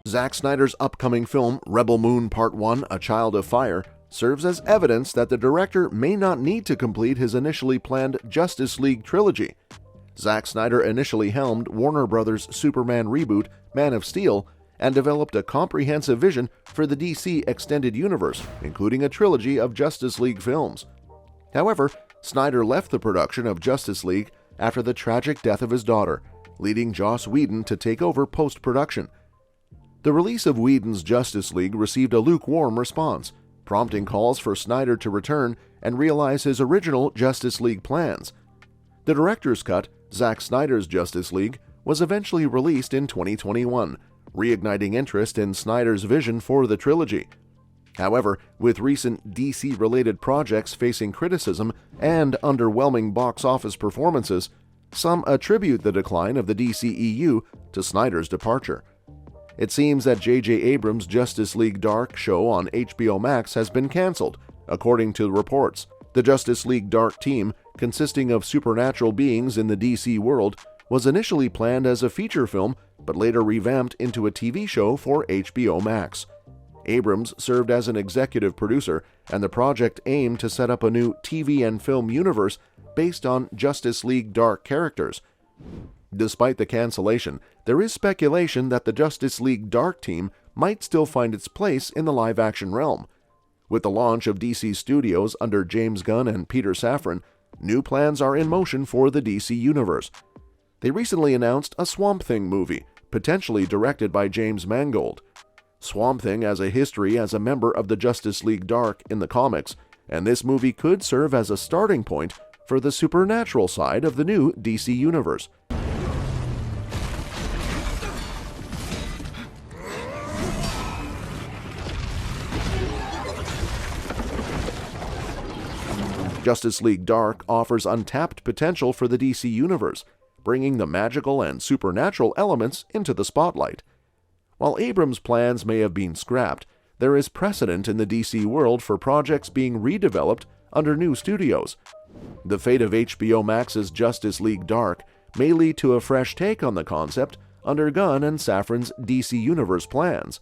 Zack Snyder's upcoming film, Rebel Moon Part 1: A Child of Fire, serves as evidence that the director may not need to complete his initially planned Justice League trilogy. Zack Snyder initially helmed Warner Bros.' Superman reboot, Man of Steel, and developed a comprehensive vision for the DC Extended Universe, including a trilogy of Justice League films. However, Snyder left the production of Justice League after the tragic death of his daughter, leading Joss Whedon to take over post-production. The release of Whedon's Justice League received a lukewarm response, prompting calls for Snyder to return and realize his original Justice League plans. The director's cut, Zack Snyder's Justice League, was eventually released in 2021, reigniting interest in Snyder's vision for the trilogy. However, with recent DC-related projects facing criticism and underwhelming box office performances, some attribute the decline of the DCEU to Snyder's departure. It seems that J.J. Abrams' Justice League Dark show on HBO Max has been canceled, according to reports. The Justice League Dark team, consisting of supernatural beings in the DC world, was initially planned as a feature film, but later revamped into a TV show for HBO Max. Abrams served as an executive producer, and the project aimed to set up a new TV and film universe based on Justice League Dark characters. Despite the cancellation, there is speculation that the Justice League Dark team might still find its place in the live-action realm. With the launch of DC Studios under James Gunn and Peter Safran, new plans are in motion for the DC Universe. They recently announced a Swamp Thing movie, potentially directed by James Mangold. Swamp Thing has a history as a member of the Justice League Dark in the comics, and this movie could serve as a starting point for the supernatural side of the new DC Universe. Justice League Dark offers untapped potential for the DC Universe, bringing the magical and supernatural elements into the spotlight. While Abrams' plans may have been scrapped, there is precedent in the DC world for projects being redeveloped under new studios. The fate of HBO Max's Justice League Dark may lead to a fresh take on the concept under Gunn and Safran's DC Universe plans.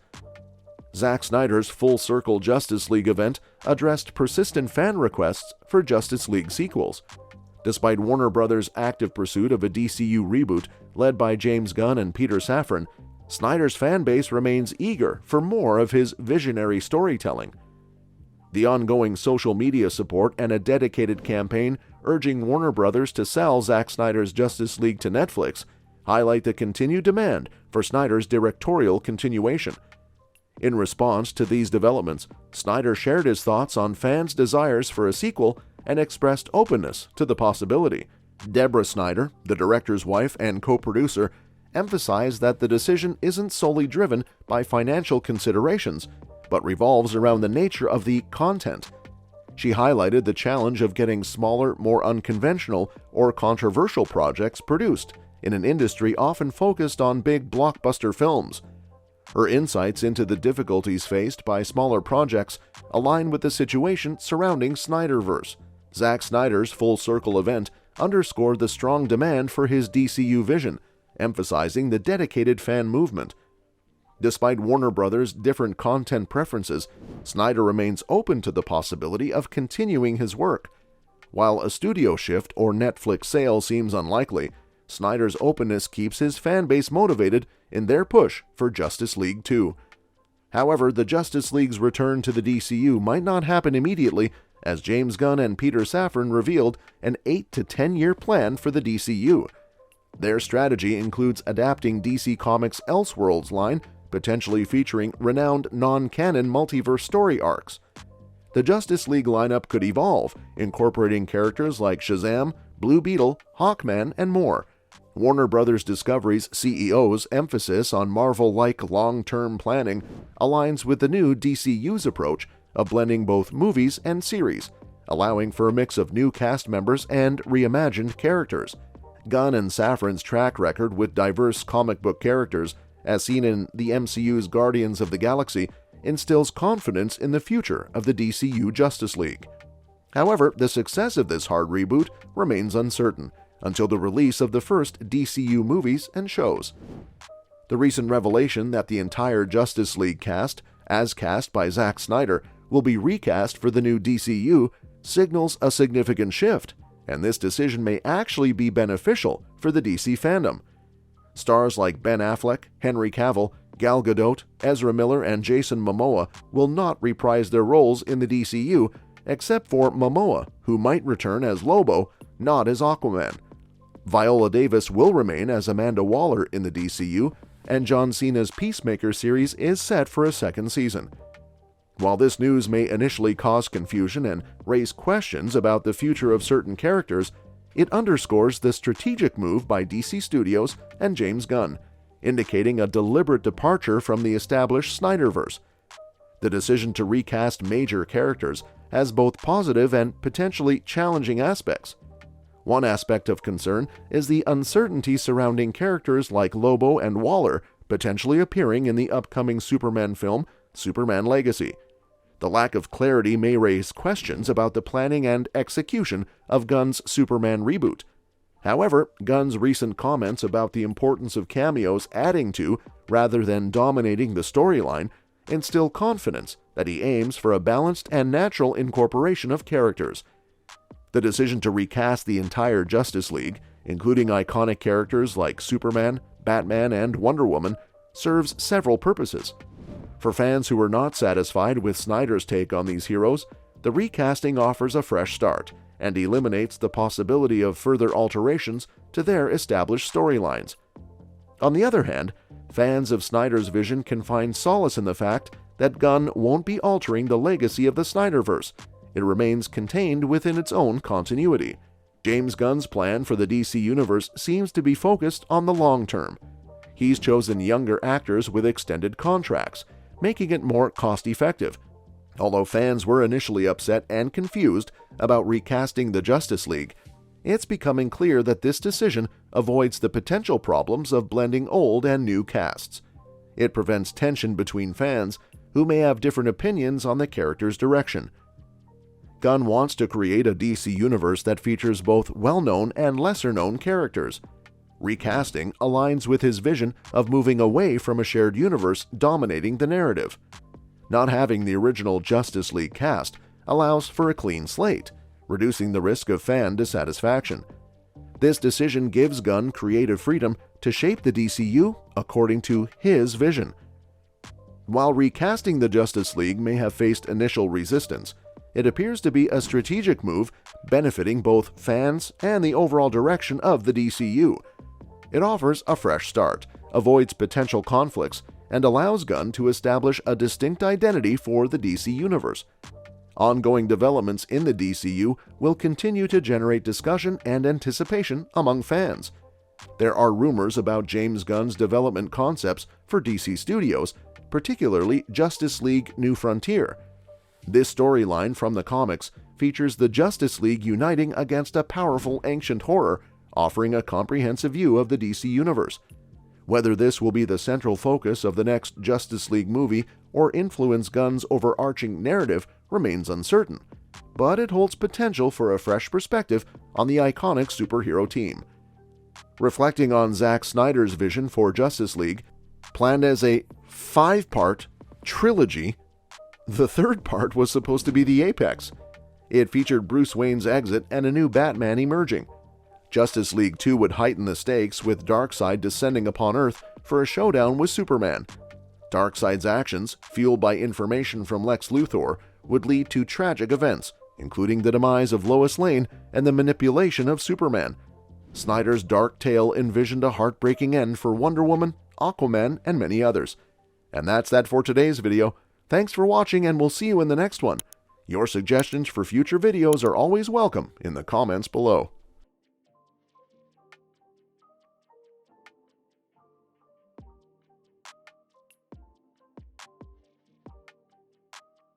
Zack Snyder's Full Circle Justice League event addressed persistent fan requests for Justice League sequels. Despite Warner Bros.' active pursuit of a DCU reboot led by James Gunn and Peter Safran, Snyder's fan base remains eager for more of his visionary storytelling. The ongoing social media support and a dedicated campaign urging Warner Bros. To sell Zack Snyder's Justice League to Netflix highlight the continued demand for Snyder's directorial continuation. In response to these developments, Snyder shared his thoughts on fans' desires for a sequel and expressed openness to the possibility. Deborah Snyder, the director's wife and co-producer, emphasized that the decision isn't solely driven by financial considerations, but revolves around the nature of the content. She highlighted the challenge of getting smaller, more unconventional, or controversial projects produced in an industry often focused on big blockbuster films. Her insights into the difficulties faced by smaller projects align with the situation surrounding Snyderverse. Zack Snyder's Full Circle event underscored the strong demand for his DCU vision, emphasizing the dedicated fan movement. Despite Warner Bros.' different content preferences, Snyder remains open to the possibility of continuing his work. While a studio shift or Netflix sale seems unlikely, Snyder's openness keeps his fan base motivated in their push for Justice League 2. However, the Justice League's return to the DCU might not happen immediately, as James Gunn and Peter Safran revealed an 8 to 10 year plan for the DCU. Their strategy includes adapting DC Comics' Elseworlds line, potentially featuring renowned non-canon multiverse story arcs. The Justice League lineup could evolve, incorporating characters like Shazam, Blue Beetle, Hawkman, and more. Warner Bros. Discovery's CEO's emphasis on Marvel-like long-term planning aligns with the new DCU's approach of blending both movies and series, allowing for a mix of new cast members and reimagined characters. Gunn and Safran's track record with diverse comic book characters, as seen in the MCU's Guardians of the Galaxy, instills confidence in the future of the DCU Justice League. However, the success of this hard reboot remains uncertain until the release of the first DCU movies and shows. The recent revelation that the entire Justice League cast, as cast by Zack Snyder, will be recast for the new DCEU signals a significant shift, and this decision may actually be beneficial for the DC fandom. Stars like Ben Affleck, Henry Cavill, Gal Gadot, Ezra Miller, and Jason Momoa will not reprise their roles in the DCU, except for Momoa, who might return as Lobo, not as Aquaman. Viola Davis will remain as Amanda Waller in the DCU, and John Cena's Peacemaker series is set for a second season. While this news may initially cause confusion and raise questions about the future of certain characters, it underscores the strategic move by DC Studios and James Gunn, indicating a deliberate departure from the established Snyderverse. The decision to recast major characters has both positive and potentially challenging aspects. One aspect of concern is the uncertainty surrounding characters like Lobo and Waller potentially appearing in the upcoming Superman film, Superman Legacy. The lack of clarity may raise questions about the planning and execution of Gunn's Superman reboot. However, Gunn's recent comments about the importance of cameos adding to, rather than dominating the storyline, instill confidence that he aims for a balanced and natural incorporation of characters. The decision to recast the entire Justice League, including iconic characters like Superman, Batman, and Wonder Woman, serves several purposes. For fans who are not satisfied with Snyder's take on these heroes, the recasting offers a fresh start and eliminates the possibility of further alterations to their established storylines. On the other hand, fans of Snyder's vision can find solace in the fact that Gunn won't be altering the legacy of the Snyderverse. It remains contained within its own continuity. James Gunn's plan for the DC Universe seems to be focused on the long term. He's chosen younger actors with extended contracts, making it more cost-effective. Although fans were initially upset and confused about recasting the Justice League, it's becoming clear that this decision avoids the potential problems of blending old and new casts. It prevents tension between fans who may have different opinions on the character's direction. Gunn wants to create a DC universe that features both well-known and lesser-known characters. Recasting aligns with his vision of moving away from a shared universe dominating the narrative. Not having the original Justice League cast allows for a clean slate, reducing the risk of fan dissatisfaction. This decision gives Gunn creative freedom to shape the DCU according to his vision. While recasting the Justice League may have faced initial resistance, it appears to be a strategic move benefiting both fans and the overall direction of the DCU. It offers a fresh start, avoids potential conflicts, and allows Gunn to establish a distinct identity for the DC Universe. Ongoing developments in the DCU will continue to generate discussion and anticipation among fans. There are rumors about James Gunn's development concepts for DC Studios, particularly Justice League New Frontier. This storyline from the comics features the Justice League uniting against a powerful ancient horror, offering a comprehensive view of the DC Universe. Whether this will be the central focus of the next Justice League movie or influence Gunn's overarching narrative remains uncertain, but it holds potential for a fresh perspective on the iconic superhero team. Reflecting on Zack Snyder's vision for Justice League, planned as a 5-part trilogy, the third part was supposed to be the apex. It featured Bruce Wayne's exit and a new Batman emerging. Justice League 2 would heighten the stakes with Darkseid descending upon Earth for a showdown with Superman. Darkseid's actions, fueled by information from Lex Luthor, would lead to tragic events, including the demise of Lois Lane and the manipulation of Superman. Snyder's dark tale envisioned a heartbreaking end for Wonder Woman, Aquaman, and many others. And that's that for today's video. Thanks for watching, and we'll see you in the next one. Your suggestions for future videos are always welcome in the comments below.